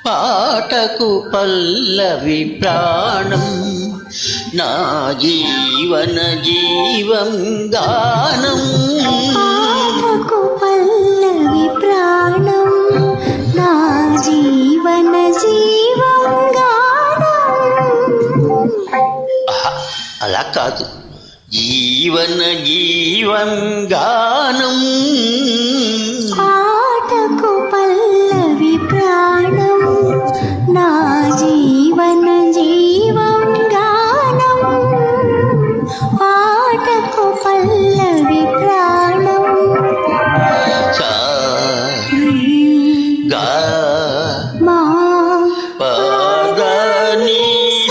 పాటకు పల్లవి ప్రాణం నా జీవన జీవం గానం. పాటకు పల్లవి ప్రాణం నా జీవన జీవం గానం. అలా కాదు, జీవన జీవం గానం. పాటకు పల్లవి ప్రాణం నా జీవన జీవం గానం. పాటకు పల్లవి ప్రాణం. గా మా పదని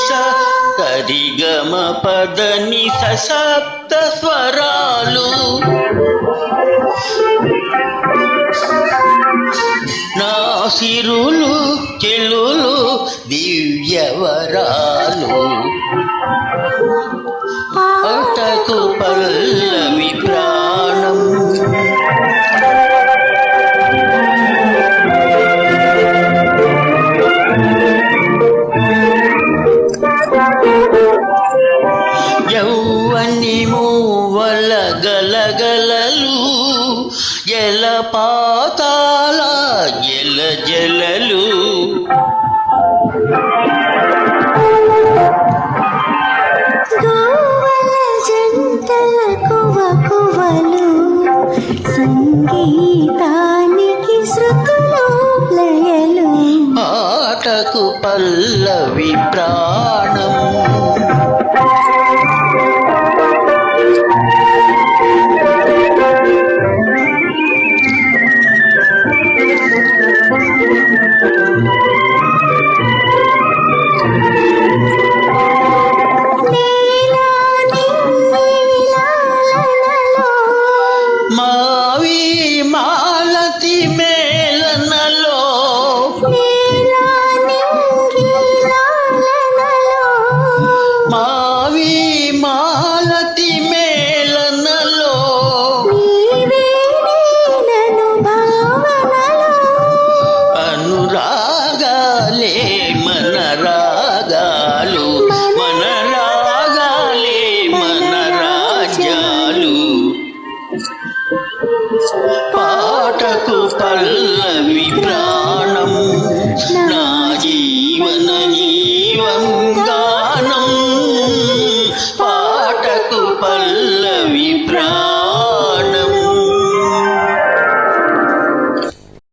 సరిగమ పదని సప్త స్వరాలు నా సిరులు చెలులు దివ్యవరాలు. పాటకు పల్లవి ప్రాణం. యౌవని మూవల గలగలలు జలపాతాల జల జలలు గోవల జంటల కువ కువలు సంగీతానికి శృతులు లయలు. పాటకు పల్లవి ప్రాణం. మావి మాలతి మేలనలో మావి మాలతి మేలనలో అనురాగాలే మన రాగాలు, మన రాగాలే మన రాజ్యాలు. పాటకు పల్లవి ప్రాణం నా